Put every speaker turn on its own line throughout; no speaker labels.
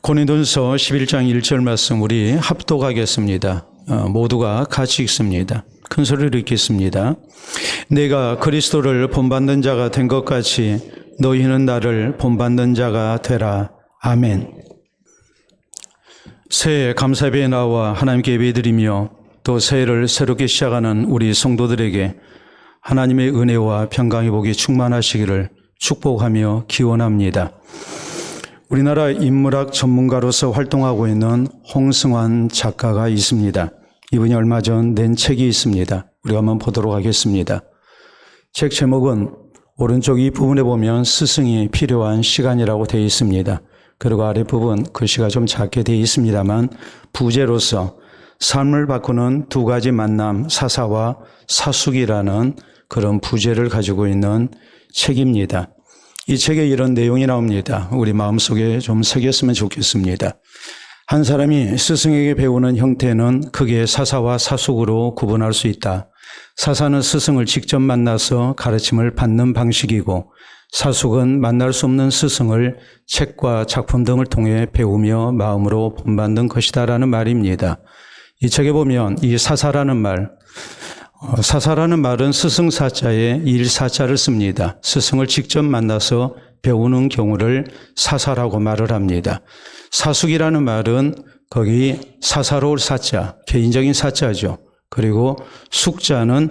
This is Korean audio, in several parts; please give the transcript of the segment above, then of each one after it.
고린도전서 11장 1절 말씀 우리 합독하겠습니다. 모두가 같이 읽습니다. 큰 소리로 읽겠습니다. 내가 그리스도를 본받는 자가 된 것 같이 너희는 나를 본받는 자가 되라. 아멘. 새해 감사예배에 나와 하나님께 예배드리며 또 새해를 새롭게 시작하는 우리 성도들에게 하나님의 은혜와 평강의 복이 충만하시기를 축복하며 기원합니다. 우리나라 인문학 전문가로서 활동하고 있는 홍승환 작가가 있습니다. 이분이 얼마 전 낸 책이 있습니다. 우리가 한번 보도록 하겠습니다. 책 제목은 오른쪽 이 부분에 보면 스승이 필요한 시간이라고 되어 있습니다. 그리고 아랫부분 글씨가 좀 작게 되어 있습니다만 부제로서 삶을 바꾸는 두 가지 만남, 사사와 사숙이라는 그런 부제를 가지고 있는 책입니다. 이 책에 이런 내용이 나옵니다. 우리 마음속에 좀 새겼으면 좋겠습니다. 한 사람이 스승에게 배우는 형태는 크게 사사와 사숙으로 구분할 수 있다. 사사는 스승을 직접 만나서 가르침을 받는 방식이고 사숙은 만날 수 없는 스승을 책과 작품 등을 통해 배우며 마음으로 본받는 것이다라는 말입니다. 이 책에 보면 이 사사라는 말은 스승사자에 일사자를 씁니다. 스승을 직접 만나서 배우는 경우를 사사라고 말을 합니다. 사숙이라는 말은 거기 사사로울 사자, 개인적인 사자죠. 그리고 숙자는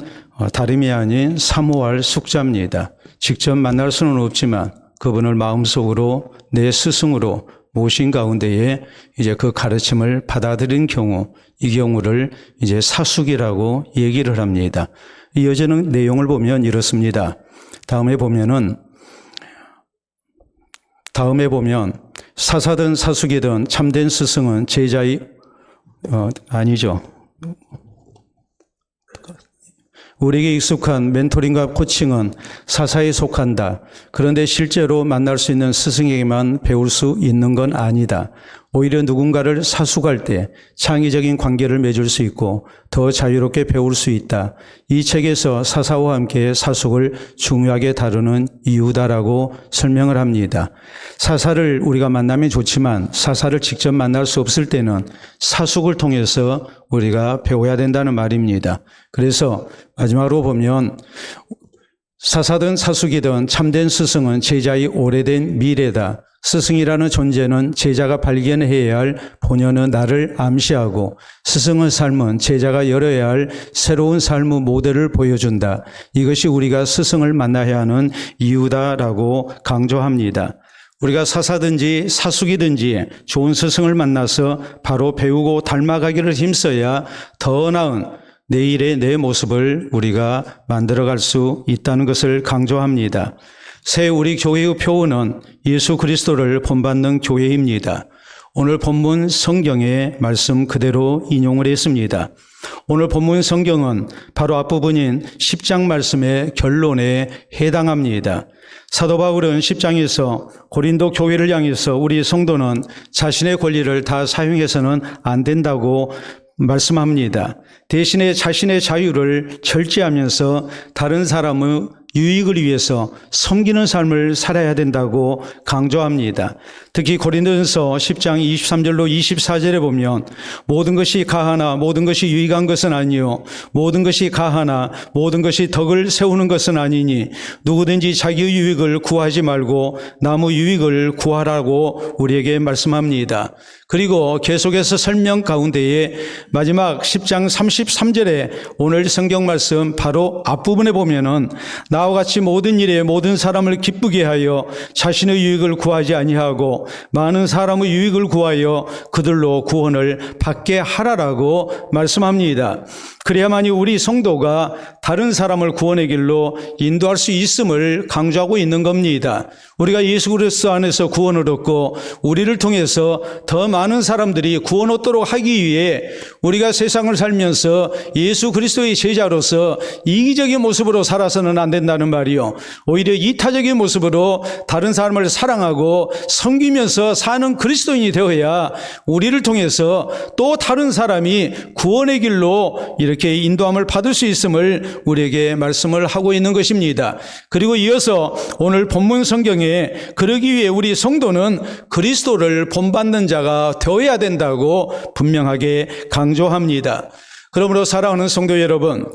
다름이 아닌 사모할 숙자입니다. 직접 만날 수는 없지만 그분을 마음속으로 내 스승으로 모신 가운데에 이제 그 가르침을 받아들인 경우, 이 경우를 이제 사숙이라고 얘기를 합니다. 이어지는 내용을 보면 이렇습니다. 다음에 보면 사사든 사숙이든 참된 스승은 제자의 우리에게 익숙한 멘토링과 코칭은 사사에 속한다. 그런데 실제로 만날 수 있는 스승에게만 배울 수 있는 건 아니다. 오히려 누군가를 사숙할 때 창의적인 관계를 맺을 수 있고 더 자유롭게 배울 수 있다. 이 책에서 사사와 함께 사숙을 중요하게 다루는 이유다라고 설명을 합니다. 사사를 우리가 만나면 좋지만 사사를 직접 만날 수 없을 때는 사숙을 통해서 우리가 배워야 된다는 말입니다. 그래서 마지막으로 보면 사사든 사숙이든 참된 스승은 제자의 오래된 미래다. 스승이라는 존재는 제자가 발견해야 할 본연의 나를 암시하고 스승의 삶은 제자가 열어야 할 새로운 삶의 모델을 보여준다. 이것이 우리가 스승을 만나야 하는 이유다라고 강조합니다. 우리가 사사든지 사숙이든지 좋은 스승을 만나서 바로 배우고 닮아가기를 힘써야 더 나은 내일의 내 모습을 우리가 만들어갈 수 있다는 것을 강조합니다. 새 우리 교회의 표어는 예수 그리스도를 본받는 교회입니다. 오늘 본문 성경의 말씀 그대로 인용을 했습니다. 오늘 본문 성경은 바로 앞부분인 10장 말씀의 결론에 해당합니다. 사도 바울은 10장에서 고린도 교회를 향해서 우리 성도는 자신의 권리를 다 사용해서는 안 된다고 말씀합니다. 대신에 자신의 자유를 절제하면서 다른 사람의 유익을 위해서 섬기는 삶을 살아야 된다고 강조합니다. 특히 고린도전서 10장 23절로 24절에 보면 모든 것이 가하나 모든 것이 유익한 것은 아니요 모든 것이 가하나 모든 것이 덕을 세우는 것은 아니니 누구든지 자기의 유익을 구하지 말고 남의 유익을 구하라고 우리에게 말씀합니다. 그리고 계속해서 설명 가운데에 마지막 10장 33절에 오늘 성경 말씀 바로 앞부분에 보면은 나와 같이 모든 일에 모든 사람을 기쁘게 하여 자신의 유익을 구하지 아니하고 많은 사람의 유익을 구하여 그들로 구원을 받게 하라라고 말씀합니다. 그래야만이 우리 성도가 다른 사람을 구원의 길로 인도할 수 있음을 강조하고 있는 겁니다. 우리가 예수 그리스도 안에서 구원을 얻고 우리를 통해서 더 많은 사람들이 구원 얻도록 하기 위해 우리가 세상을 살면서 예수 그리스도의 제자로서 이기적인 모습으로 살아서는 안 된다는 말이요. 오히려 이타적인 모습으로 다른 사람을 사랑하고 섬기면서 사는 그리스도인이 되어야 우리를 통해서 또 다른 사람이 구원의 길로 이렇게 이렇게 인도함을 받을 수 있음을 우리에게 말씀을 하고 있는 것입니다. 그리고 이어서 오늘 본문 성경에 그러기 위해 우리 성도는 그리스도를 본받는 자가 되어야 된다고 분명하게 강조합니다. 그러므로 사랑하는 성도 여러분,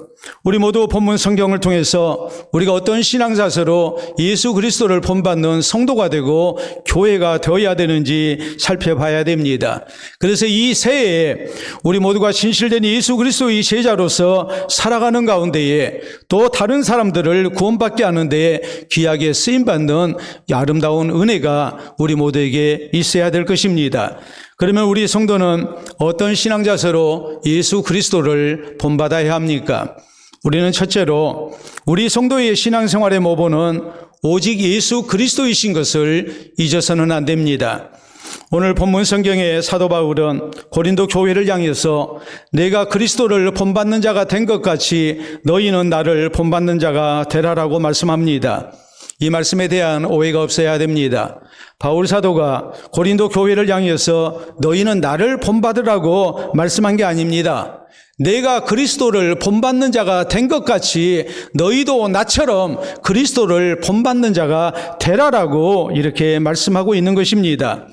우리 모두 본문 성경을 통해서 우리가 어떤 신앙 자세로 예수 그리스도를 본받는 성도가 되고 교회가 되어야 되는지 살펴봐야 됩니다. 그래서 이 새해에 우리 모두가 진실된 예수 그리스도의 제자로서 살아가는 가운데에 또 다른 사람들을 구원받게 하는 데에 귀하게 쓰임받는 아름다운 은혜가 우리 모두에게 있어야 될 것입니다. 그러면 우리 성도는 어떤 신앙 자세로 예수 그리스도를 본받아야 합니까? 우리는 첫째로 우리 성도의 신앙생활의 모본은 오직 예수 그리스도이신 것을 잊어서는 안 됩니다. 오늘 본문 성경에 사도 바울은 고린도 교회를 향해서 내가 그리스도를 본받는 자가 된 것 같이 너희는 나를 본받는 자가 되라라고 말씀합니다. 이 말씀에 대한 오해가 없어야 됩니다. 바울 사도가 고린도 교회를 향해서 너희는 나를 본받으라고 말씀한 게 아닙니다. 내가 그리스도를 본받는 자가 된 것 같이 너희도 나처럼 그리스도를 본받는 자가 되라라고 이렇게 말씀하고 있는 것입니다.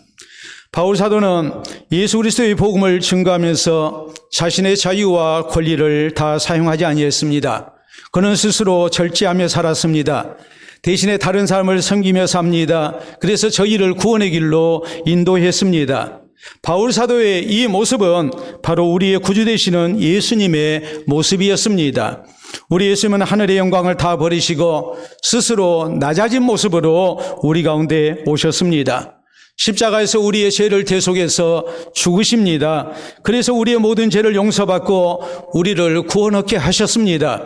바울 사도는 예수 그리스도의 복음을 증거하면서 자신의 자유와 권리를 다 사용하지 아니했습니다. 그는 스스로 절제하며 살았습니다. 대신에 다른 사람을 섬기며 삽니다. 그래서 저희를 구원의 길로 인도했습니다. 바울 사도의 이 모습은 바로 우리의 구주 되시는 예수님의 모습이었습니다. 우리 예수님은 하늘의 영광을 다 버리시고 스스로 낮아진 모습으로 우리 가운데 오셨습니다. 십자가에서 우리의 죄를 대속해서 죽으십니다. 그래서 우리의 모든 죄를 용서받고 우리를 구원 얻게 하셨습니다.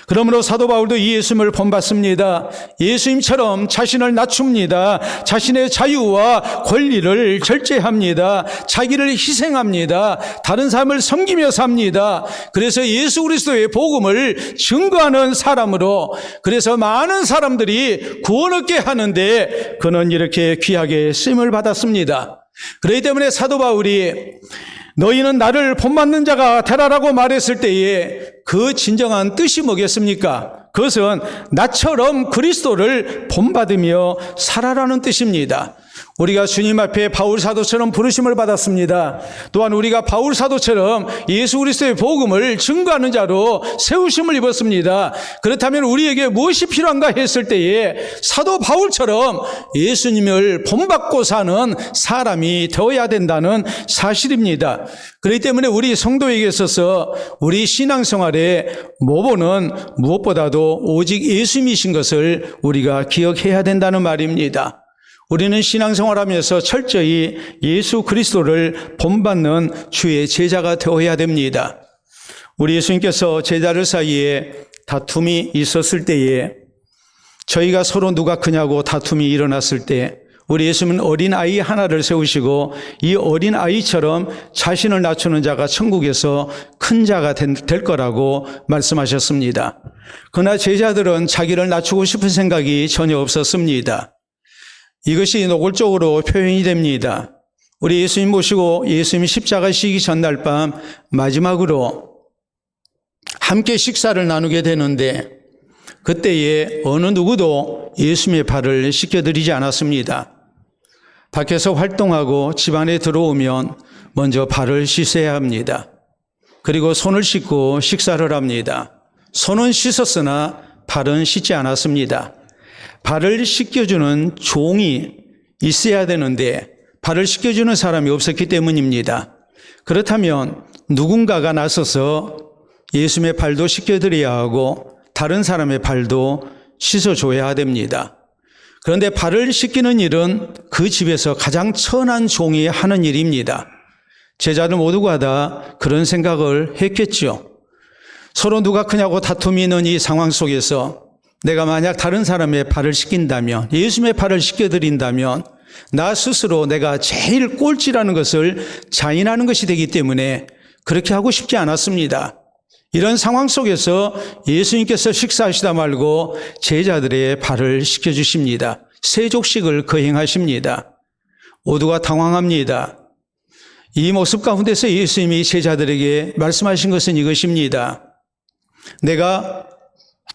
그러므로 사도 바울도 이 예수님을 본받습니다. 예수님처럼 자신을 낮춥니다. 자신의 자유와 권리를 절제합니다. 자기를 희생합니다. 다른 사람을 섬기며 삽니다. 그래서 예수 그리스도의 복음을 증거하는 사람으로, 그래서 많은 사람들이 구원 얻게 하는데 그는 이렇게 귀하게 쓰임을 받았습니다. 그렇기 때문에 사도 바울이 너희는 나를 본받는 자가 되라라고 말했을 때에 그 진정한 뜻이 뭐겠습니까? 그것은 나처럼 그리스도를 본받으며 살아라는 뜻입니다. 우리가 주님 앞에 바울 사도처럼 부르심을 받았습니다. 또한 우리가 바울 사도처럼 예수 그리스도의 복음을 증거하는 자로 세우심을 입었습니다. 그렇다면 우리에게 무엇이 필요한가 했을 때에 사도 바울처럼 예수님을 본받고 사는 사람이 되어야 된다는 사실입니다. 그렇기 때문에 우리 성도에게 있어서 우리 신앙생활의 모본은 무엇보다도 오직 예수님이신 것을 우리가 기억해야 된다는 말입니다. 우리는 신앙생활하면서 철저히 예수 그리스도를 본받는 주의 제자가 되어야 됩니다. 우리 예수님께서 제자들 사이에 다툼이 있었을 때에, 저희가 서로 누가 크냐고 다툼이 일어났을 때 우리 예수님은 어린아이 하나를 세우시고 이 어린아이처럼 자신을 낮추는 자가 천국에서 큰 자가 될 거라고 말씀하셨습니다. 그러나 제자들은 자기를 낮추고 싶은 생각이 전혀 없었습니다. 이것이 노골적으로 표현이 됩니다. 우리 예수님 모시고 예수님이 십자가 지시기 전날 밤 마지막으로 함께 식사를 나누게 되는데 그때에 어느 누구도 예수님의 발을 씻겨드리지 않았습니다. 밖에서 활동하고 집 안에 들어오면 먼저 발을 씻어야 합니다. 그리고 손을 씻고 식사를 합니다. 손은 씻었으나 발은 씻지 않았습니다. 발을 씻겨주는 종이 있어야 되는데 발을 씻겨주는 사람이 없었기 때문입니다. 그렇다면 누군가가 나서서 예수님의 발도 씻겨드려야 하고 다른 사람의 발도 씻어줘야 됩니다. 그런데 발을 씻기는 일은 그 집에서 가장 천한 종이 하는 일입니다. 제자들 모두가 다 그런 생각을 했겠죠. 서로 누가 크냐고 다툼이 있는 이 상황 속에서 내가 만약 다른 사람의 발을 씻긴다면, 예수님의 발을 씻겨드린다면 나 스스로 내가 제일 꼴찌라는 것을 자인하는 것이 되기 때문에 그렇게 하고 싶지 않았습니다. 이런 상황 속에서 예수님께서 식사하시다 말고 제자들의 발을 씻겨주십니다. 세족식을 거행하십니다. 모두가 당황합니다. 이 모습 가운데서 예수님이 제자들에게 말씀하신 것은 이것입니다. 내가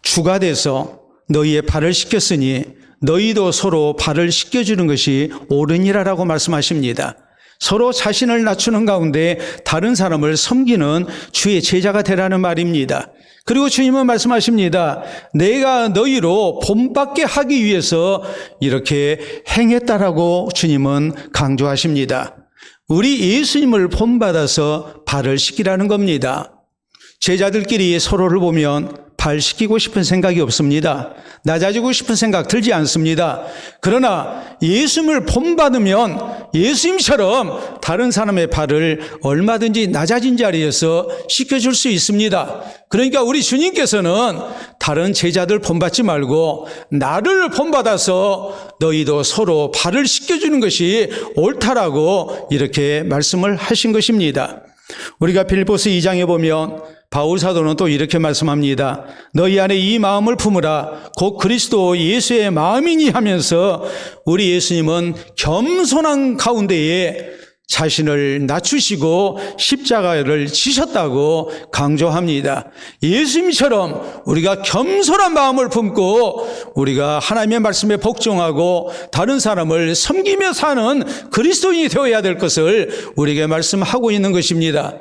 주가 돼서 너희의 발을 씻겼으니 너희도 서로 발을 씻겨주는 것이 옳으니라라고 말씀하십니다. 서로 자신을 낮추는 가운데 다른 사람을 섬기는 주의 제자가 되라는 말입니다. 그리고 주님은 말씀하십니다. 내가 너희로 본받게 하기 위해서 이렇게 행했다라고 주님은 강조하십니다. 우리 예수님을 본받아서 발을 씻기라는 겁니다. 제자들끼리 서로를 보면 발 씻기고 싶은 생각이 없습니다. 낮아지고 싶은 생각 들지 않습니다. 그러나 예수님을 본받으면 예수님처럼 다른 사람의 발을 얼마든지 낮아진 자리에서 씻겨줄 수 있습니다. 그러니까 우리 주님께서는 다른 제자들 본받지 말고 나를 본받아서 너희도 서로 발을 씻겨주는 것이 옳다라고 이렇게 말씀을 하신 것입니다. 우리가 빌립보서 2장에 보면 바울 사도는 또 이렇게 말씀합니다. 너희 안에 이 마음을 품으라. 곧 그리스도 예수의 마음이니 하면서 우리 예수님은 겸손한 가운데에 자신을 낮추시고 십자가를 지셨다고 강조합니다. 예수님처럼 우리가 겸손한 마음을 품고 우리가 하나님의 말씀에 복종하고 다른 사람을 섬기며 사는 그리스도인이 되어야 될 것을 우리에게 말씀하고 있는 것입니다.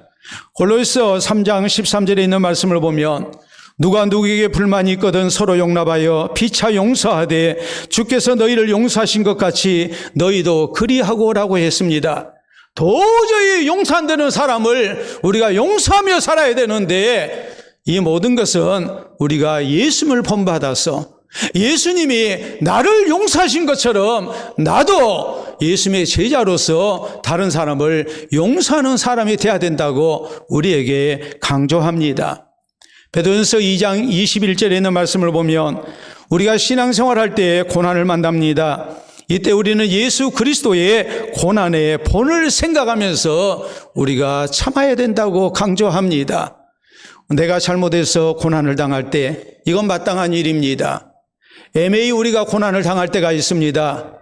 골로새 3장 13절에 있는 말씀을 보면 누가 누구에게 불만이 있거든 서로 용납하여 피차 용서하되 주께서 너희를 용서하신 것 같이 너희도 그리하고라고 했습니다. 도저히 용서 안 되는 사람을 우리가 용서하며 살아야 되는데 이 모든 것은 우리가 예수님을 본받아서 예수님이 나를 용서하신 것처럼 나도 예수님의 제자로서 다른 사람을 용서하는 사람이 되어야 된다고 우리에게 강조합니다. 베드로전서 2장 21절에 있는 말씀을 보면 우리가 신앙생활할 때 고난을 만납니다. 이때 우리는 예수 그리스도의 고난의 본을 생각하면서 우리가 참아야 된다고 강조합니다. 내가 잘못해서 고난을 당할 때 이건 마땅한 일입니다. 애매히 우리가 고난을 당할 때가 있습니다.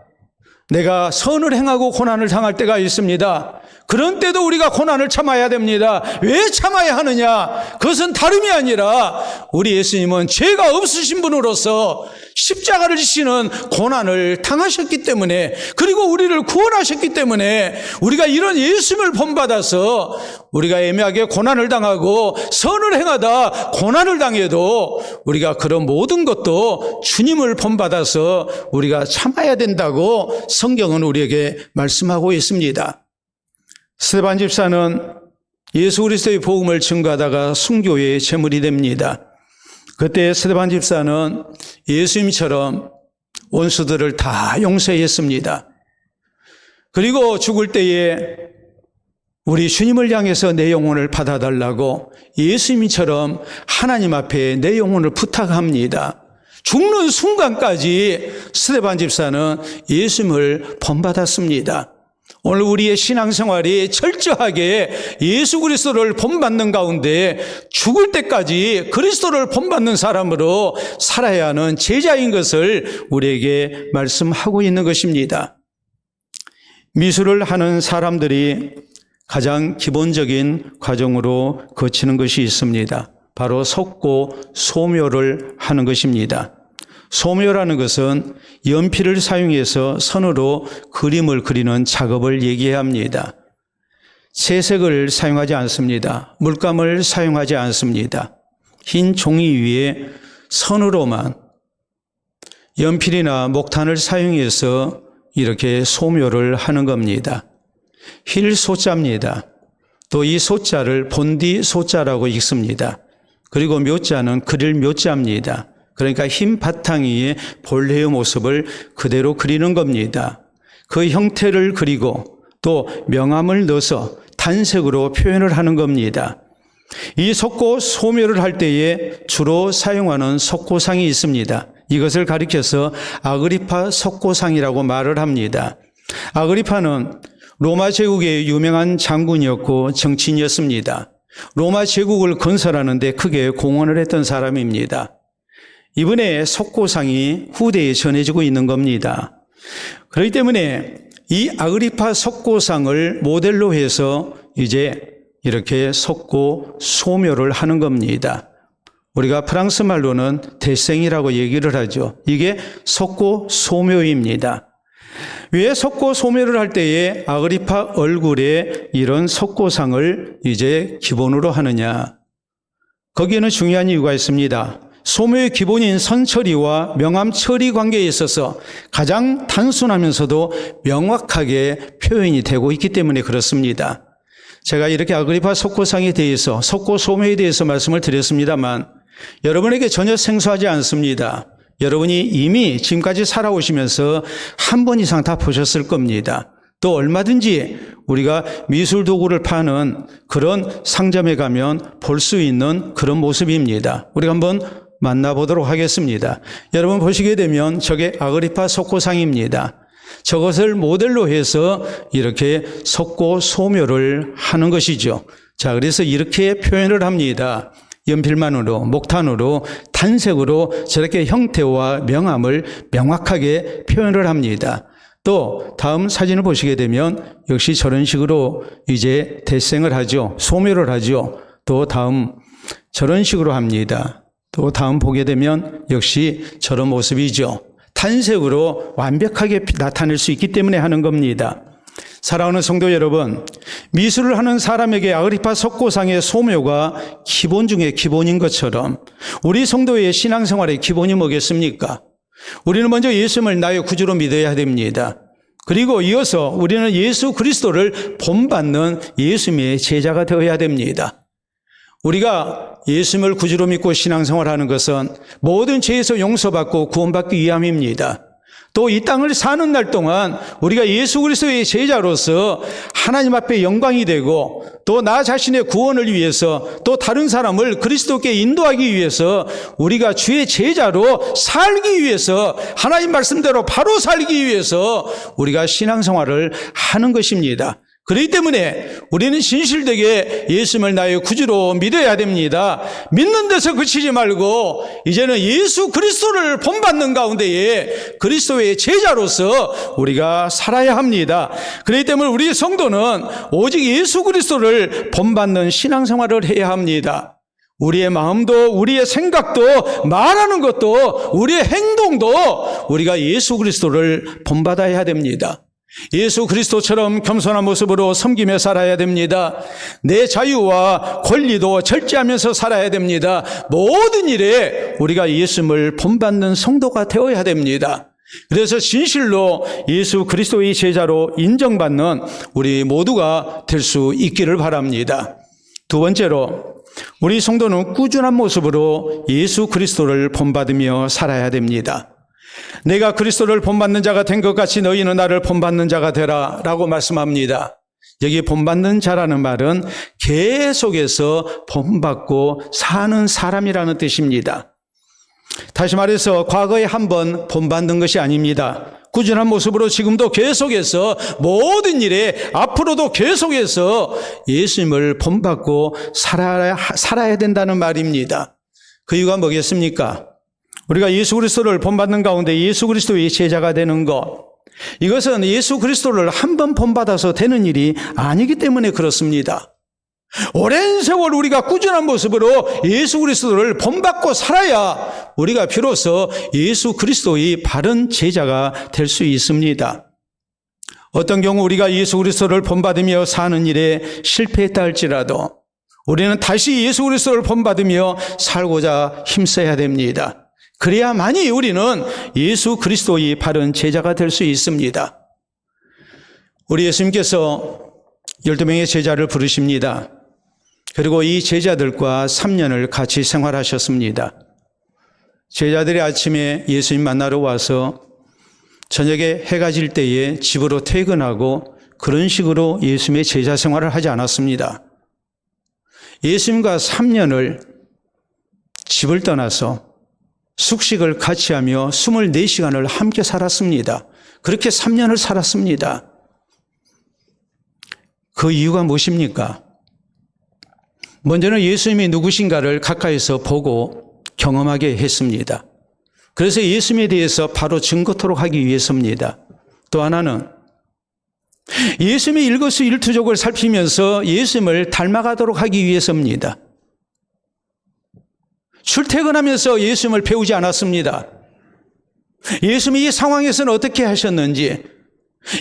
내가 선을 행하고 고난을 당할 때가 있습니다. 그런 때도 우리가 고난을 참아야 됩니다. 왜 참아야 하느냐? 그것은 다름이 아니라 우리 예수님은 죄가 없으신 분으로서 십자가를 지시는 고난을 당하셨기 때문에 그리고 우리를 구원하셨기 때문에 우리가 이런 예수님을 본받아서 우리가 애매하게 고난을 당하고 선을 행하다 고난을 당해도 우리가 그런 모든 것도 주님을 본받아서 우리가 참아야 된다고 성경은 우리에게 말씀하고 있습니다. 스데반 집사는 예수 그리스도의 복음을 증거하다가 순교의 제물이 됩니다. 그때 스데반 집사는 예수님처럼 원수들을 다 용서했습니다. 그리고 죽을 때에 우리 주님을 향해서 내 영혼을 받아달라고 예수님처럼 하나님 앞에 내 영혼을 부탁합니다. 죽는 순간까지 스데반 집사는 예수님을 본받았습니다. 오늘 우리의 신앙생활이 철저하게 예수 그리스도를 본받는 가운데 죽을 때까지 그리스도를 본받는 사람으로 살아야 하는 제자인 것을 우리에게 말씀하고 있는 것입니다. 미술을 하는 사람들이 가장 기본적인 과정으로 거치는 것이 있습니다. 바로 석고 소묘를 하는 것입니다. 소묘라는 것은 연필을 사용해서 선으로 그림을 그리는 작업을 얘기합니다. 채색을 사용하지 않습니다. 물감을 사용하지 않습니다. 흰 종이 위에 선으로만 연필이나 목탄을 사용해서 이렇게 소묘를 하는 겁니다. 힐 소자입니다. 또 이 소자를 본디 소자라고 읽습니다. 그리고 묘자는 그릴 묘자입니다. 그러니까 흰 바탕 위에 본래의 모습을 그대로 그리는 겁니다. 그 형태를 그리고 또 명암을 넣어서 단색으로 표현을 하는 겁니다. 이 석고 소묘를 할 때에 주로 사용하는 석고상이 있습니다. 이것을 가리켜서 아그리파 석고상이라고 말을 합니다. 아그리파는 로마 제국의 유명한 장군이었고 정치인이었습니다. 로마 제국을 건설하는데 크게 공헌을 했던 사람입니다. 이분의 석고상이 후대에 전해지고 있는 겁니다. 그렇기 때문에 이 아그리파 석고상을 모델로 해서 이제 이렇게 석고 소묘를 하는 겁니다. 우리가 프랑스 말로는 대생이라고 얘기를 하죠. 이게 석고소묘입니다. 왜 석고소묘를 할 때에 아그리파 얼굴에 이런 석고상을 이제 기본으로 하느냐? 거기에는 중요한 이유가 있습니다. 소묘의 기본인 선처리와 명함처리 관계에 있어서 가장 단순하면서도 명확하게 표현이 되고 있기 때문에 그렇습니다. 제가 이렇게 아그리파 석고상에 대해서, 석고소묘에 대해서 말씀을 드렸습니다만 여러분에게 전혀 생소하지 않습니다. 여러분이 이미 지금까지 살아오시면서 한 번 이상 다 보셨을 겁니다. 또 얼마든지 우리가 미술 도구를 파는 그런 상점에 가면 볼 수 있는 그런 모습입니다. 우리가 한번 만나보도록 하겠습니다. 여러분 보시게 되면 저게 아그리파 석고상입니다. 저것을 모델로 해서 이렇게 석고소묘를 하는 것이죠. 자, 그래서 이렇게 표현을 합니다. 연필만으로, 목탄으로, 단색으로 저렇게 형태와 명암을 명확하게 표현을 합니다. 또 다음 사진을 보시게 되면 역시 저런 식으로 이제 대생을 하죠. 소묘를 하죠. 또 다음 저런 식으로 합니다. 또 다음 보게 되면 역시 저런 모습이죠. 단색으로 완벽하게 나타낼 수 있기 때문에 하는 겁니다. 사랑하는 성도 여러분, 미술을 하는 사람에게 아그리파 석고상의 소묘가 기본 중에 기본인 것처럼 우리 성도의 신앙생활의 기본이 뭐겠습니까? 우리는 먼저 예수님을 나의 구주로 믿어야 됩니다. 그리고 이어서 우리는 예수 그리스도를 본받는 예수님의 제자가 되어야 됩니다. 우리가 예수님을 구주로 믿고 신앙생활하는 것은 모든 죄에서 용서받고 구원받기 위함입니다. 또 이 땅을 사는 날 동안 우리가 예수 그리스도의 제자로서 하나님 앞에 영광이 되고 또 나 자신의 구원을 위해서 또 다른 사람을 그리스도께 인도하기 위해서 우리가 주의 제자로 살기 위해서 하나님 말씀대로 바로 살기 위해서 우리가 신앙생활을 하는 것입니다. 그렇기 때문에 우리는 진실되게 예수님을 나의 구주로 믿어야 됩니다. 믿는 데서 그치지 말고 이제는 예수 그리스도를 본받는 가운데에 그리스도의 제자로서 우리가 살아야 합니다. 그렇기 때문에 우리 성도는 오직 예수 그리스도를 본받는 신앙생활을 해야 합니다. 우리의 마음도 우리의 생각도 말하는 것도 우리의 행동도 우리가 예수 그리스도를 본받아야 됩니다. 예수 그리스도처럼 겸손한 모습으로 섬기며 살아야 됩니다. 내 자유와 권리도 절제하면서 살아야 됩니다. 모든 일에 우리가 예수님을 본받는 성도가 되어야 됩니다. 그래서 진실로 예수 그리스도의 제자로 인정받는 우리 모두가 될 수 있기를 바랍니다. 두 번째로 우리 성도는 꾸준한 모습으로 예수 그리스도를 본받으며 살아야 됩니다. 내가 그리스도를 본받는 자가 된 것 같이 너희는 나를 본받는 자가 되라 라고 말씀합니다. 여기 본받는 자라는 말은 계속해서 본받고 사는 사람이라는 뜻입니다. 다시 말해서 과거에 한번 본받는 것이 아닙니다. 꾸준한 모습으로 지금도 계속해서 모든 일에 앞으로도 계속해서 예수님을 본받고 살아야 된다는 말입니다. 그 이유가 뭐겠습니까? 우리가 예수 그리스도를 본받는 가운데 예수 그리스도의 제자가 되는 것, 이것은 예수 그리스도를 한 번 본받아서 되는 일이 아니기 때문에 그렇습니다. 오랜 세월 우리가 꾸준한 모습으로 예수 그리스도를 본받고 살아야 우리가 비로소 예수 그리스도의 바른 제자가 될 수 있습니다. 어떤 경우 우리가 예수 그리스도를 본받으며 사는 일에 실패했다 할지라도 우리는 다시 예수 그리스도를 본받으며 살고자 힘써야 됩니다. 그래야만이 우리는 예수 그리스도의 바른 제자가 될 수 있습니다. 우리 예수님께서 12명의 제자를 부르십니다. 그리고 이 제자들과 3년을 같이 생활하셨습니다. 제자들이 아침에 예수님 만나러 와서 저녁에 해가 질 때에 집으로 퇴근하고 그런 식으로 예수님의 제자 생활을 하지 않았습니다. 예수님과 3년을 집을 떠나서 숙식을 같이 하며 24시간을 함께 살았습니다. 그렇게 3년을 살았습니다. 그 이유가 무엇입니까? 먼저는 예수님이 누구신가를 가까이서 보고 경험하게 했습니다. 그래서 예수님에 대해서 바로 증거토록 하기 위해서입니다. 또 하나는 예수님의 일거수일투족을 살피면서 예수님을 닮아가도록 하기 위해서입니다. 출퇴근하면서 예수님을 배우지 않았습니다. 예수님이 이 상황에서는 어떻게 하셨는지,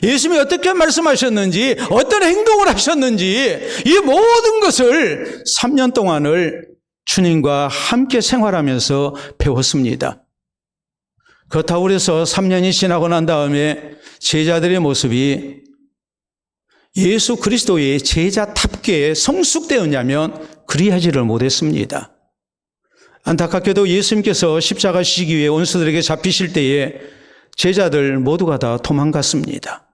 예수님이 어떻게 말씀하셨는지, 어떤 행동을 하셨는지, 이 모든 것을 3년 동안을 주님과 함께 생활하면서 배웠습니다. 그렇다고 해서 3년이 지나고 난 다음에 제자들의 모습이 예수 그리스도의 제자답게 성숙되었냐면 그리하지를 못했습니다. 안타깝게도 예수님께서 십자가 지시기 위해 원수들에게 잡히실 때에 제자들 모두가 다 도망갔습니다.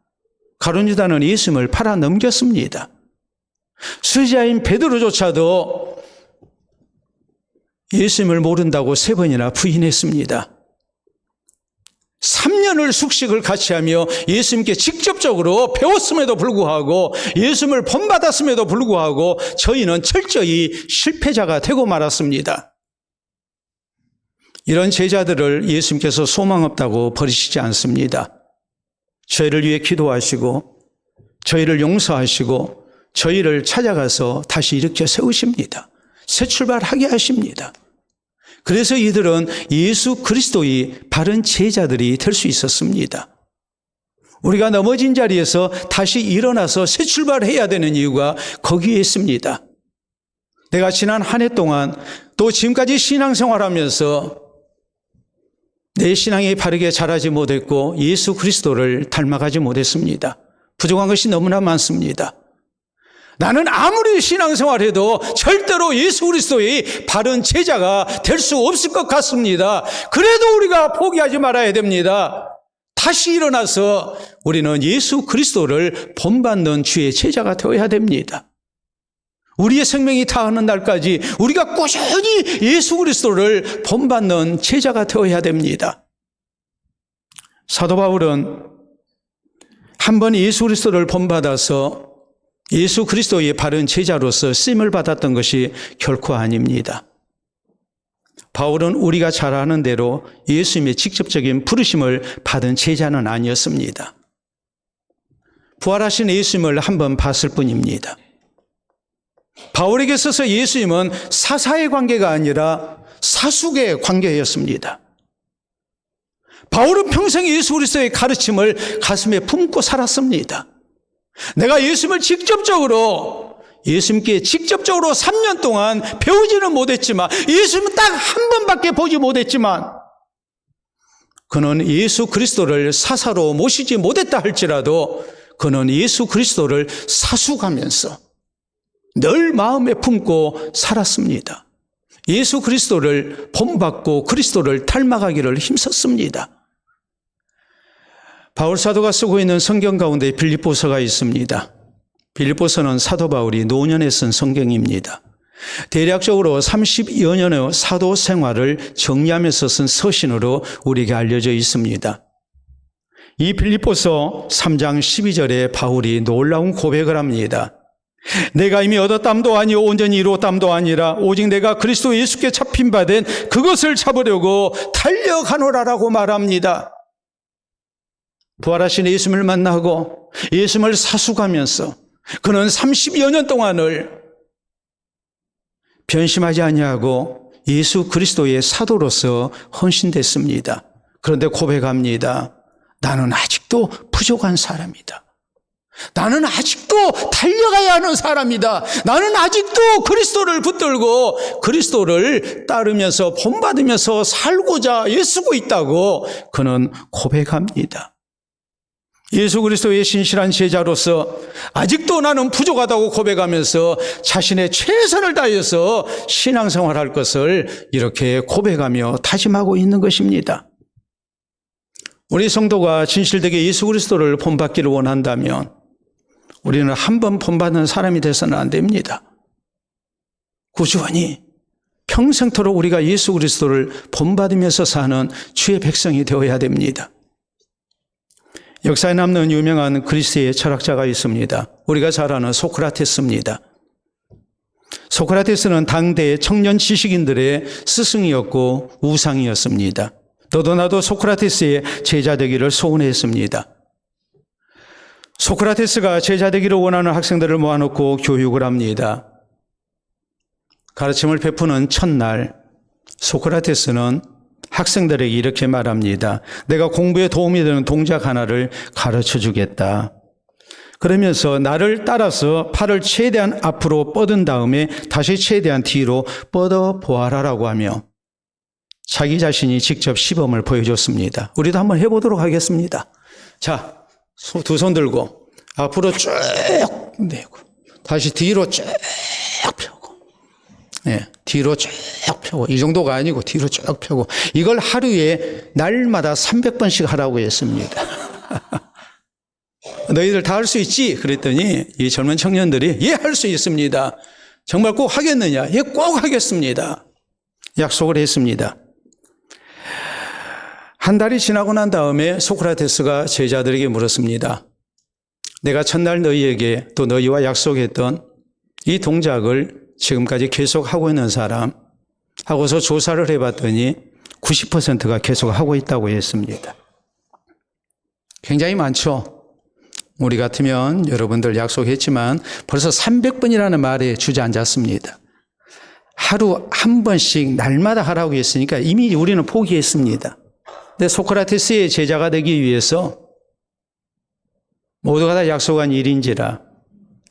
가룟 유다는 예수님을 팔아 넘겼습니다. 수제자인 베드로조차도 예수님을 모른다고 3번이나 부인했습니다. 3년을 숙식을 같이 하며 예수님께 직접적으로 배웠음에도 불구하고 예수님을 본받았음에도 불구하고 저희는 철저히 실패자가 되고 말았습니다. 이런 제자들을 예수님께서 소망 없다고 버리시지 않습니다. 저희를 위해 기도하시고 저희를 용서하시고 저희를 찾아가서 다시 일으켜 세우십니다. 새 출발하게 하십니다. 그래서 이들은 예수 그리스도의 바른 제자들이 될 수 있었습니다. 우리가 넘어진 자리에서 다시 일어나서 새 출발해야 되는 이유가 거기에 있습니다. 내가 지난 한 해 동안 또 지금까지 신앙생활하면서 내 신앙이 바르게 자라지 못했고 예수 그리스도를 닮아가지 못했습니다. 부족한 것이 너무나 많습니다. 나는 아무리 신앙생활해도 절대로 예수 그리스도의 바른 제자가 될 수 없을 것 같습니다. 그래도 우리가 포기하지 말아야 됩니다. 다시 일어나서 우리는 예수 그리스도를 본받는 주의 제자가 되어야 됩니다. 우리의 생명이 다하는 날까지 우리가 꾸준히 예수 그리스도를 본받는 제자가 되어야 됩니다. 사도 바울은 한 번 예수 그리스도를 본받아서 예수 그리스도의 바른 제자로서 쓰임을 받았던 것이 결코 아닙니다. 바울은 우리가 잘 아는 대로 예수님의 직접적인 부르심을 받은 제자는 아니었습니다. 부활하신 예수님을 한번 봤을 뿐입니다. 바울에게 있어서 예수님은 사사의 관계가 아니라 사숙의 관계였습니다. 바울은 평생 예수 그리스도의 가르침을 가슴에 품고 살았습니다. 내가 예수님을 예수님께 직접적으로 3년 동안 배우지는 못했지만, 예수님은 딱 한 번밖에 보지 못했지만, 그는 예수 그리스도를 사사로 모시지 못했다 할지라도 그는 예수 그리스도를 사숙하면서 늘 마음에 품고 살았습니다. 예수 그리스도를 본받고 그리스도를 닮아가기를 힘썼습니다. 바울 사도가 쓰고 있는 성경 가운데 빌립보서가 있습니다. 빌립보서는 사도 바울이 노년에 쓴 성경입니다. 대략적으로 30여 년의 사도 생활을 정리하면서 쓴 서신으로 우리에게 알려져 있습니다. 이 빌립보서 3장 12절에 바울이 놀라운 고백을 합니다. 내가 이미 얻었담도 아니요 온전히 이루었담도 아니라 오직 내가 그리스도 예수께 잡힌 바 된 그것을 잡으려고 달려가노라라고 말합니다. 부활하신 예수님을 만나고 예수님을 사숙하면서 그는 30여 년 동안을 변심하지 아니하고 예수 그리스도의 사도로서 헌신됐습니다. 그런데 고백합니다. 나는 아직도 부족한 사람이다. 나는 아직도 달려가야 하는 사람이다. 나는 아직도 그리스도를 붙들고 그리스도를 따르면서 본받으면서 살고자 애쓰고 있다고 그는 고백합니다. 예수 그리스도의 신실한 제자로서 아직도 나는 부족하다고 고백하면서 자신의 최선을 다해서 신앙생활할 것을 이렇게 고백하며 다짐하고 있는 것입니다. 우리 성도가 진실되게 예수 그리스도를 본받기를 원한다면 우리는 한 번 본받는 사람이 돼서는 안 됩니다. 꾸준히 평생토록 우리가 예수 그리스도를 본받으면서 사는 주의 백성이 되어야 됩니다. 역사에 남는 유명한 그리스의 철학자가 있습니다. 우리가 잘 아는 소크라테스입니다. 소크라테스는 당대 청년 지식인들의 스승이었고 우상이었습니다. 너도 나도 소크라테스의 제자 되기를 소원했습니다. 소크라테스가 제자 되기를 원하는 학생들을 모아놓고 교육을 합니다. 가르침을 베푸는 첫날 소크라테스는 학생들에게 이렇게 말합니다. 내가 공부에 도움이 되는 동작 하나를 가르쳐 주겠다. 그러면서 나를 따라서 팔을 최대한 앞으로 뻗은 다음에 다시 최대한 뒤로 뻗어 보아라라고 하며 자기 자신이 직접 시범을 보여줬습니다. 우리도 한번 해보도록 하겠습니다. 자, 두 손 들고 앞으로 쭉 내고 다시 뒤로 쭉 펴고, 네, 뒤로 쭉 펴고, 이 정도가 아니고 뒤로 쭉 펴고, 이걸 하루에 날마다 300번씩 하라고 했습니다. 너희들 다 할 수 있지? 그랬더니 이 젊은 청년들이 예, 할 수 있습니다. 정말 꼭 하겠느냐? 예, 꼭 하겠습니다. 약속을 했습니다. 한 달이 지나고 난 다음에 소크라테스가 제자들에게 물었습니다. 내가 첫날 너희에게 또 너희와 약속했던 이 동작을 지금까지 계속하고 있는 사람 하고서 조사를 해봤더니 90%가 계속하고 있다고 했습니다. 굉장히 많죠. 우리 같으면 여러분들 약속했지만 벌써 300번이라는 말에 주저앉았습니다. 하루 한 번씩 날마다 하라고 했으니까 이미 우리는 포기했습니다. 근데 소크라테스의 제자가 되기 위해서 모두가 다 약속한 일인지라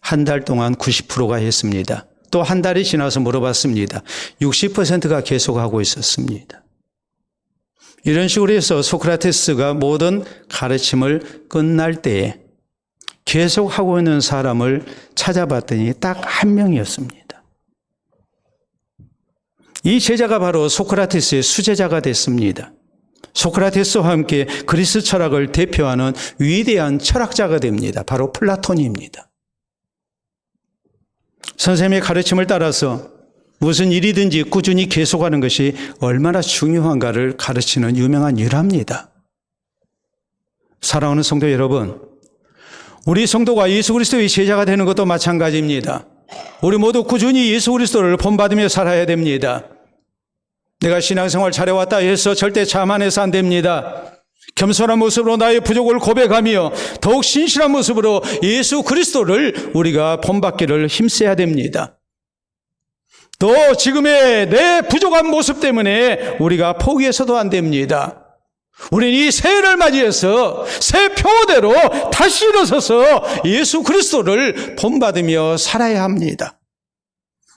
한 달 동안 90%가 했습니다. 또 한 달이 지나서 물어봤습니다. 60%가 계속하고 있었습니다. 이런 식으로 해서 소크라테스가 모든 가르침을 끝날 때에 계속하고 있는 사람을 찾아봤더니 딱 한 명이었습니다. 이 제자가 바로 소크라테스의 수제자가 됐습니다. 소크라테스와 함께 그리스 철학을 대표하는 위대한 철학자가 됩니다. 바로 플라톤입니다. 선생님의 가르침을 따라서 무슨 일이든지 꾸준히 계속하는 것이 얼마나 중요한가를 가르치는 유명한 일화입니다. 사랑하는 성도 여러분, 우리 성도가 예수 그리스도의 제자가 되는 것도 마찬가지입니다. 우리 모두 꾸준히 예수 그리스도를 본받으며 살아야 됩니다. 내가 신앙생활 잘해왔다 해서 절대 자만해서 안 됩니다. 겸손한 모습으로 나의 부족을 고백하며 더욱 신실한 모습으로 예수 그리스도를 우리가 본받기를 힘써야 됩니다. 또 지금의 내 부족한 모습 때문에 우리가 포기해서도 안 됩니다. 우리는 이 새해를 맞이해서 새 표대로 다시 일어서서 예수 그리스도를 본받으며 살아야 합니다.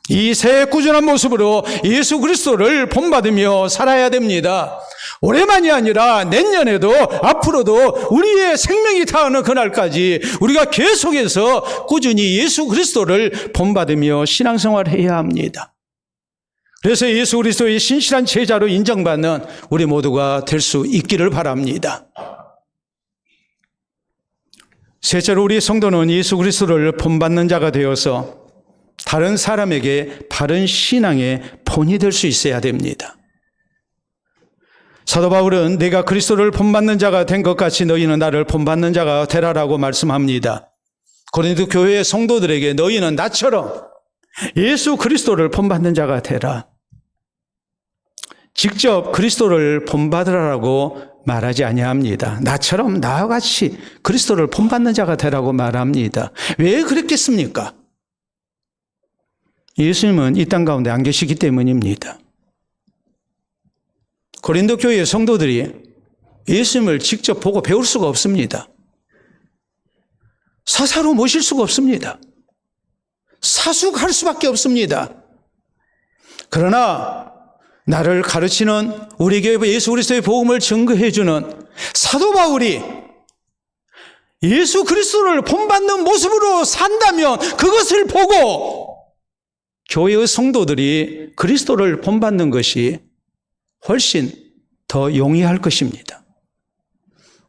이 새해 꾸준한 모습으로 예수 그리스도를 본받으며 살아야 됩니다. 올해만이 아니라 내년에도 앞으로도 우리의 생명이 다하는 그날까지 우리가 계속해서 꾸준히 예수 그리스도를 본받으며 신앙생활해야 합니다. 그래서 예수 그리스도의 신실한 제자로 인정받는 우리 모두가 될 수 있기를 바랍니다. 셋째로 우리 성도는 예수 그리스도를 본받는 자가 되어서 다른 사람에게 바른 신앙의 본이 될 수 있어야 됩니다. 사도 바울은 내가 그리스도를 본받는 자가 된 것 같이 너희는 나를 본받는 자가 되라라고 말씀합니다. 고린도 교회의 성도들에게 너희는 나처럼 예수 그리스도를 본받는 자가 되라. 직접 그리스도를 본받으라고 말하지 아니합니다. 나처럼 나와 같이 그리스도를 본받는 자가 되라고 말합니다. 왜 그랬겠습니까? 예수님은 이 땅 가운데 안 계시기 때문입니다. 고린도 교회의 성도들이 예수님을 직접 보고 배울 수가 없습니다. 사사로 모실 수가 없습니다. 사숙할 수밖에 없습니다. 그러나 나를 가르치는 우리 교회 예수 그리스도의 복음을 증거해 주는 사도 바울이 예수 그리스도를 본받는 모습으로 산다면 그것을 보고 교회의 성도들이 그리스도를 본받는 것이 훨씬 더 용이할 것입니다.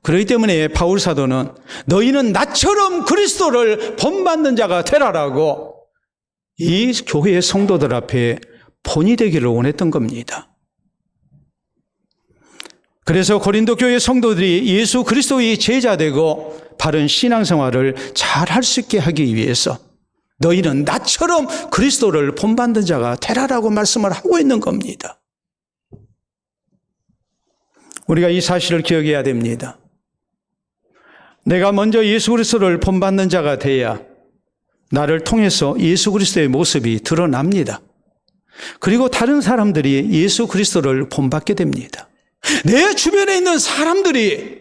그렇기 때문에 바울 사도는 너희는 나처럼 그리스도를 본받는 자가 되라라고 이 교회의 성도들 앞에 본이 되기를 원했던 겁니다. 그래서 고린도 교회 성도들이 예수 그리스도의 제자 되고 바른 신앙생활을 잘 할 수 있게 하기 위해서 너희는 나처럼 그리스도를 본받는 자가 되라라고 말씀을 하고 있는 겁니다. 우리가 이 사실을 기억해야 됩니다. 내가 먼저 예수 그리스도를 본받는 자가 돼야 나를 통해서 예수 그리스도의 모습이 드러납니다. 그리고 다른 사람들이 예수 그리스도를 본받게 됩니다. 내 주변에 있는 사람들이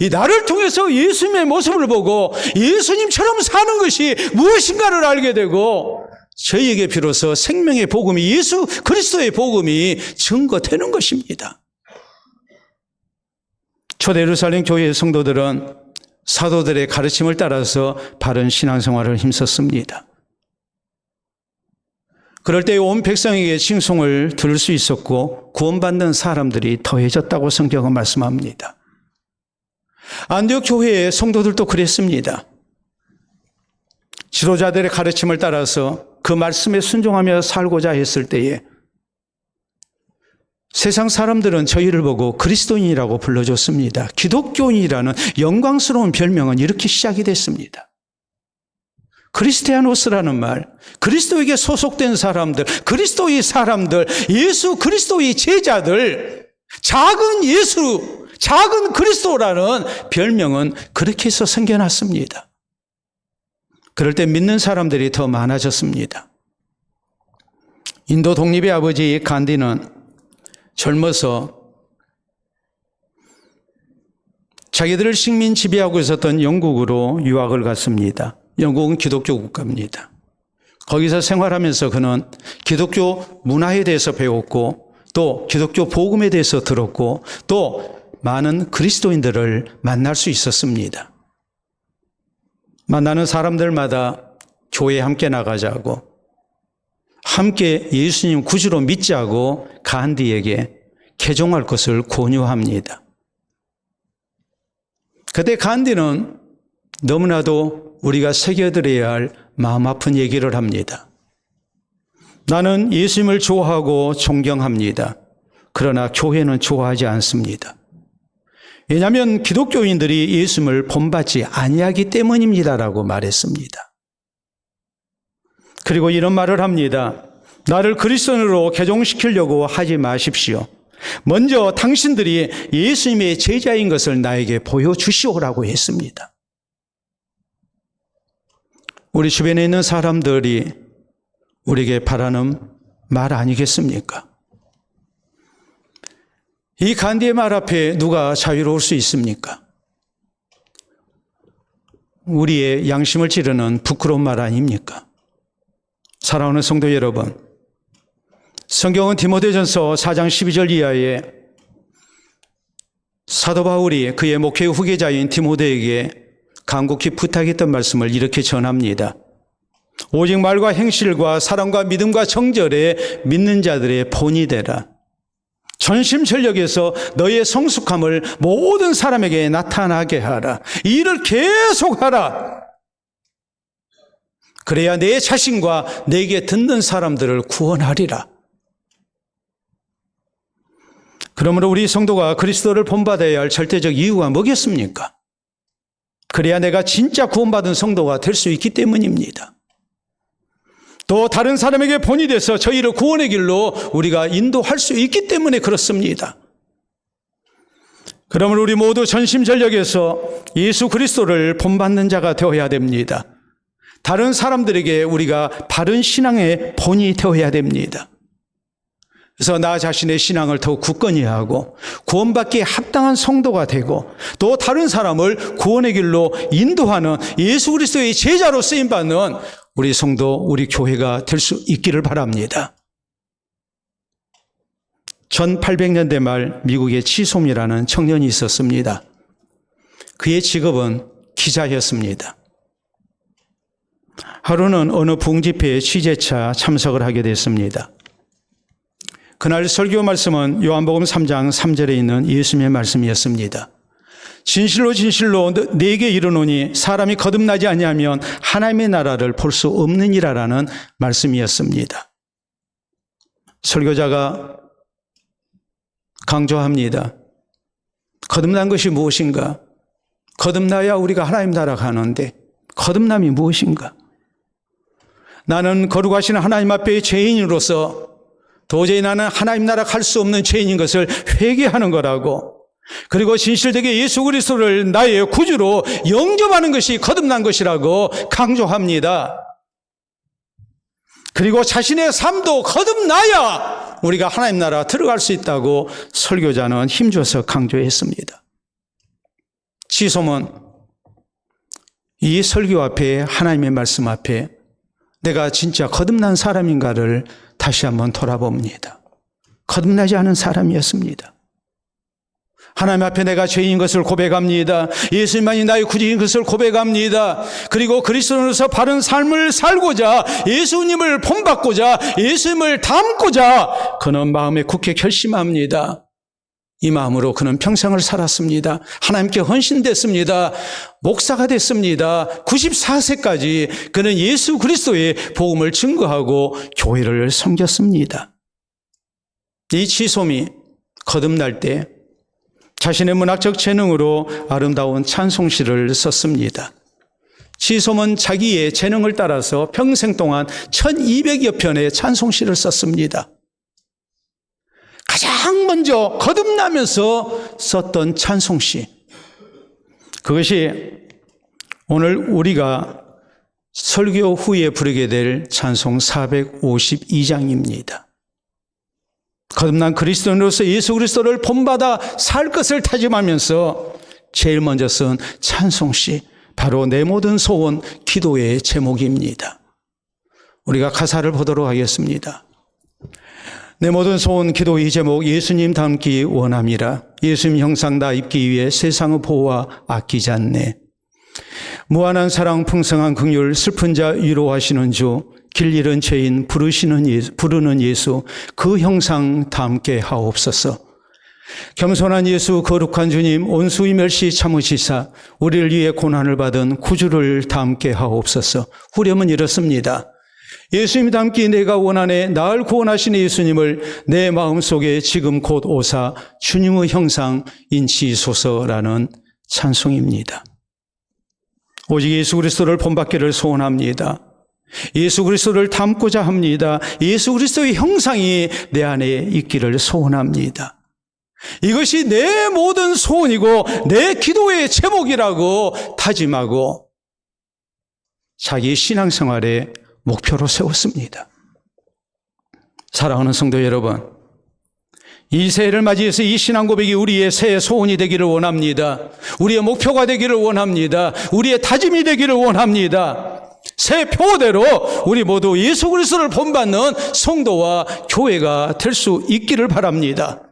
이 나를 통해서 예수님의 모습을 보고 예수님처럼 사는 것이 무엇인가를 알게 되고 저희에게 비로소 생명의 복음이 예수 그리스도의 복음이 증거되는 것입니다. 초대 예루살렘 교회의 성도들은 사도들의 가르침을 따라서 바른 신앙생활을 힘썼습니다. 그럴 때 온 백성에게 칭송을 들을 수 있었고 구원받는 사람들이 더해졌다고 성경은 말씀합니다. 안디옥 교회의 성도들도 그랬습니다. 지도자들의 가르침을 따라서 그 말씀에 순종하며 살고자 했을 때에 세상 사람들은 저희를 보고 그리스도인이라고 불러줬습니다. 기독교인이라는 영광스러운 별명은 이렇게 시작이 됐습니다. 크리스티아노스라는 말, 그리스도에게 소속된 사람들, 그리스도의 사람들, 예수 그리스도의 제자들, 작은 예수, 작은 그리스도라는 별명은 그렇게 해서 생겨났습니다. 그럴 때 믿는 사람들이 더 많아졌습니다. 인도 독립의 아버지 간디는 젊어서 자기들을 식민 지배하고 있었던 영국으로 유학을 갔습니다. 영국은 기독교 국가입니다. 거기서 생활하면서 그는 기독교 문화에 대해서 배웠고 또 기독교 복음에 대해서 들었고 또 많은 그리스도인들을 만날 수 있었습니다. 만나는 사람들마다 교회에 함께 나가자고 함께 예수님 구주로 믿자고 간디에게 개종할 것을 권유합니다. 그때 간디는 너무나도 우리가 새겨들어야 할 마음 아픈 얘기를 합니다. 나는 예수님을 좋아하고 존경합니다. 그러나 교회는 좋아하지 않습니다. 왜냐하면 기독교인들이 예수님을 본받지 아니하기 때문입니다라고 말했습니다. 그리고 이런 말을 합니다. 나를 그리스도인으로 개종시키려고 하지 마십시오. 먼저 당신들이 예수님의 제자인 것을 나에게 보여주시오라고 했습니다. 우리 주변에 있는 사람들이 우리에게 바라는 말 아니겠습니까? 이 간디의 말 앞에 누가 자유로울 수 있습니까? 우리의 양심을 찌르는 부끄러운 말 아닙니까? 사랑하는 성도 여러분, 성경은 디모데전서 4장 12절 이하에 사도 바울이 그의 목회 후계자인 디모데에게 간곡히 부탁했던 말씀을 이렇게 전합니다. 오직 말과 행실과 사랑과 믿음과 정절에 믿는 자들의 본이 되라. 전심전력에서 너의 성숙함을 모든 사람에게 나타나게 하라. 이 일을 계속하라. 그래야 내 자신과 내게 듣는 사람들을 구원하리라. 그러므로 우리 성도가 그리스도를 본받아야 할 절대적 이유가 뭐겠습니까? 그래야 내가 진짜 구원받은 성도가 될 수 있기 때문입니다. 또 다른 사람에게 본이 돼서 저희를 구원의 길로 우리가 인도할 수 있기 때문에 그렇습니다. 그러므로 우리 모두 전심전력에서 예수 그리스도를 본받는 자가 되어야 됩니다. 다른 사람들에게 우리가 바른 신앙의 본이 되어야 됩니다. 그래서 나 자신의 신앙을 더욱 굳건히 하고 구원받기에 합당한 성도가 되고 또 다른 사람을 구원의 길로 인도하는 예수 그리스도의 제자로 쓰임받는 우리 성도, 우리 교회가 될 수 있기를 바랍니다. 1800년대 말 미국에 치솜이라는 청년이 있었습니다. 그의 직업은 기자였습니다. 하루는 어느 부흥집회에 취재차 참석을 하게 됐습니다. 그날 설교 말씀은 요한복음 3장 3절에 있는 예수님의 말씀이었습니다. 진실로 진실로 네게 이르노니 사람이 거듭나지 아니하면 하나님의 나라를 볼 수 없느니라라는 말씀이었습니다. 설교자가 강조합니다. 거듭난 것이 무엇인가? 거듭나야 우리가 하나님 나라 가는데 거듭남이 무엇인가? 나는 거룩하신 하나님 앞에 죄인으로서 도저히 나는 하나님 나라 갈 수 없는 죄인인 것을 회개하는 거라고, 그리고 진실되게 예수 그리스도를 나의 구주로 영접하는 것이 거듭난 것이라고 강조합니다. 그리고 자신의 삶도 거듭나야 우리가 하나님 나라 들어갈 수 있다고 설교자는 힘줘서 강조했습니다. 지솜은 이 설교 앞에, 하나님의 말씀 앞에 내가 진짜 거듭난 사람인가를 다시 한번 돌아봅니다. 거듭나지 않은 사람이었습니다. 하나님 앞에 내가 죄인 것을 고백합니다. 예수님만이 나의 구주인 것을 고백합니다. 그리고 그리스도로서 바른 삶을 살고자, 예수님을 본받고자, 예수님을 닮고자 그는 마음에 굳게 결심합니다. 이 마음으로 그는 평생을 살았습니다. 하나님께 헌신됐습니다. 목사가 됐습니다. 94세까지 그는 예수 그리스도의 복음을 증거하고 교회를 섬겼습니다. 이 지솜이 거듭날 때 자신의 문학적 재능으로 아름다운 찬송시를 썼습니다. 지솜은 자기의 재능을 따라서 평생 동안 1200여 편의 찬송시를 썼습니다. 가장 먼저 거듭나면서 썼던 찬송시, 그것이 오늘 우리가 설교 후에 부르게 될 찬송 452장입니다. 거듭난 그리스도인으로서 예수 그리스도를 본받아 살 것을 다짐하면서 제일 먼저 쓴 찬송시, 바로 내 모든 소원 기도의 제목입니다. 우리가 가사를 보도록 하겠습니다. 내 모든 소원 기도의 제목, 예수님 닮기 원함이라. 예수님 형상 다 입기 위해 세상의 보호와 아끼지 않네. 무한한 사랑 풍성한 긍휼, 슬픈 자 위로하시는 주, 길 잃은 죄인 부르는 예수, 그 형상 닮게 하옵소서. 겸손한 예수, 거룩한 주님, 온수의 멸시 참으시사 우리를 위해 고난을 받은 구주를 닮게 하옵소서. 후렴은 이렇습니다. 예수님 닮기 내가 원하네. 나를 구원하신 예수님을 내 마음속에 지금 곧 오사 주님의 형상 인치소서라는 찬송입니다. 오직 예수 그리스도를 본받기를 소원합니다. 예수 그리스도를 닮고자 합니다. 예수 그리스도의 형상이 내 안에 있기를 소원합니다. 이것이 내 모든 소원이고 내 기도의 제목이라고 다짐하고 자기 신앙생활에 목표로 세웠습니다. 사랑하는 성도 여러분, 이 새해를 맞이해서 이 신앙 고백이 우리의 새해 소원이 되기를 원합니다. 우리의 목표가 되기를 원합니다. 우리의 다짐이 되기를 원합니다. 새 표대로 우리 모두 예수 그리스도를 본받는 성도와 교회가 될 수 있기를 바랍니다.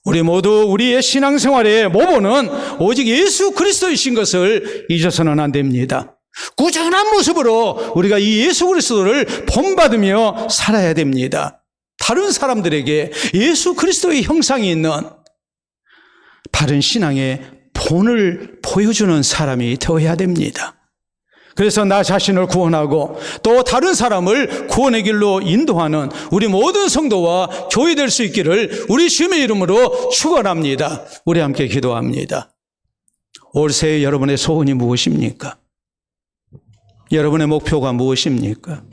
우리 모두 우리의 신앙생활의 모본은 오직 예수 그리스도이신 것을 잊어서는 안 됩니다. 꾸준한 모습으로 우리가 이 예수 그리스도를 본받으며 살아야 됩니다. 다른 사람들에게 예수 그리스도의 형상이 있는 바른 신앙의 본을 보여주는 사람이 되어야 됩니다. 그래서 나 자신을 구원하고 또 다른 사람을 구원의 길로 인도하는 우리 모든 성도와 교회 될 수 있기를 우리 주님의 이름으로 축원합니다. 우리 함께 기도합니다. 올 새해 여러분의 소원이 무엇입니까? 여러분의 목표가 무엇입니까?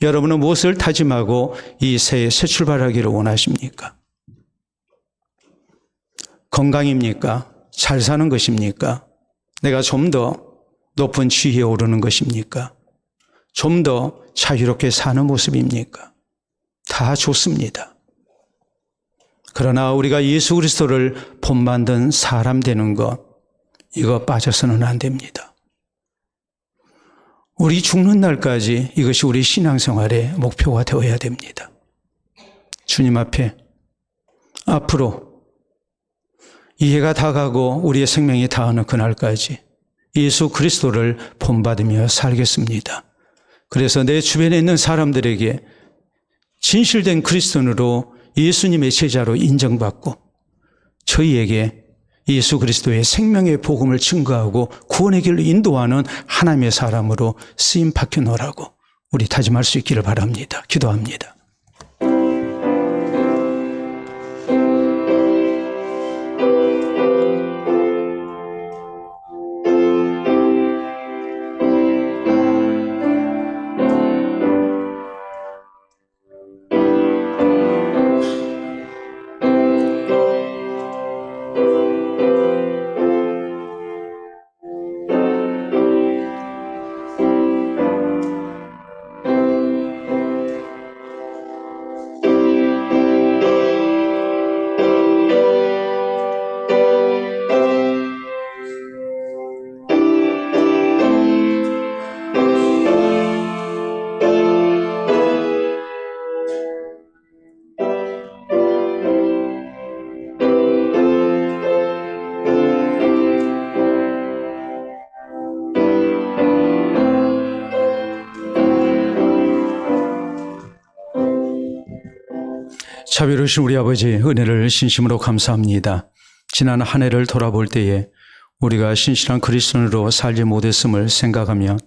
여러분은 무엇을 다짐하고 이 새해 새 출발하기를 원하십니까? 건강입니까? 잘 사는 것입니까? 내가 좀 더 높은 지위에 오르는 것입니까? 좀 더 자유롭게 사는 모습입니까? 다 좋습니다. 그러나 우리가 예수 그리스도를 본받는 사람 되는 것, 이거 빠져서는 안 됩니다. 우리 죽는 날까지 이것이 우리 신앙생활의 목표가 되어야 됩니다. 주님 앞에 앞으로 이 해가 다 가고 우리의 생명이 다하는 그날까지 예수 그리스도를 본받으며 살겠습니다. 그래서 내 주변에 있는 사람들에게 진실된 그리스도인으로 예수님의 제자로 인정받고 저희에게 예수 그리스도의 생명의 복음을 증거하고 구원의 길로 인도하는 하나님의 사람으로 쓰임 받겨놓으라고 우리 다짐할 수 있기를 바랍니다. 기도합니다. 자비로우신 우리 아버지 은혜를 진심으로 감사합니다. 지난 한 해를 돌아볼 때에 우리가 신실한 그리스도인으로 살지 못했음을 생각하면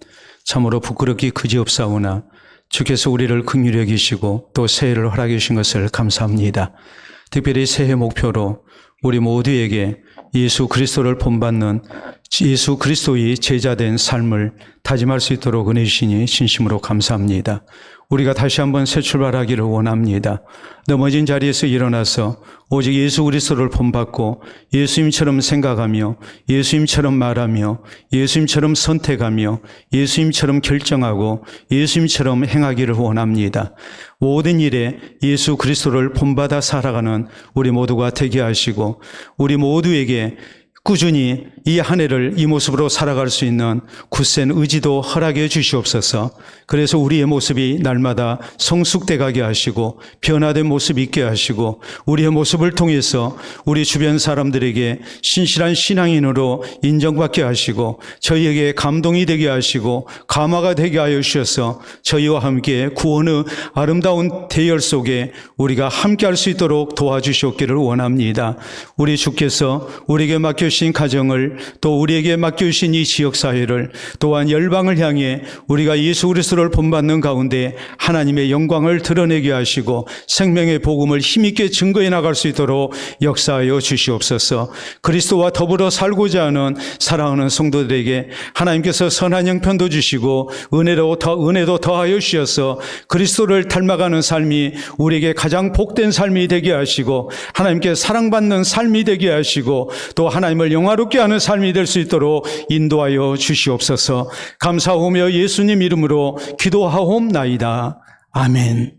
참으로 부끄럽기 그지없사오나 주께서 우리를 긍휼히 여기시고 또 새해를 허락해 주신 것을 감사합니다. 특별히 새해 목표로 우리 모두에게 예수 그리스도를 본받는 예수 그리스도의 제자된 삶을 다짐할 수 있도록 은혜 주시니 진심으로 감사합니다. 우리가 다시 한번 새 출발하기를 원합니다. 넘어진 자리에서 일어나서 오직 예수 그리스도를 본받고 예수님처럼 생각하며 예수님처럼 말하며 예수님처럼 선택하며 예수님처럼 결정하고 예수님처럼 행하기를 원합니다. 모든 일에 예수 그리스도를 본받아 살아가는 우리 모두가 되게 하시고 우리 모두에게 꾸준히 이 한 해를 이 모습으로 살아갈 수 있는 굳센 의지도 허락해 주시옵소서. 그래서 우리의 모습이 날마다 성숙돼 가게 하시고 변화된 모습이 있게 하시고 우리의 모습을 통해서 우리 주변 사람들에게 신실한 신앙인으로 인정받게 하시고 저희에게 감동이 되게 하시고 감화가 되게 하여 주셔서 저희와 함께 구원의 아름다운 대열 속에 우리가 함께할 수 있도록 도와주시옵기를 원합니다. 우리 주께서 우리에게 맡겨주신 가정을 또 우리에게 맡겨주신 이 지역사회를 또한 열방을 향해 우리가 예수 그리스도를 본받는 가운데 하나님의 영광을 드러내게 하시고 생명의 복음을 힘있게 증거해 나갈 수 있도록 역사하여 주시옵소서. 그리스도와 더불어 살고자 하는 사랑하는 성도들에게 하나님께서 선한 형편도 주시고 은혜도 더하여 주셔서 그리스도를 닮아가는 삶이 우리에게 가장 복된 삶이 되게 하시고 하나님께 사랑받는 삶이 되게 하시고 또 하나님을 영화롭게 하는 삶이 될 수 있도록 인도하여 주시옵소서. 감사하며 예수님 이름으로 기도하옵나이다. 아멘.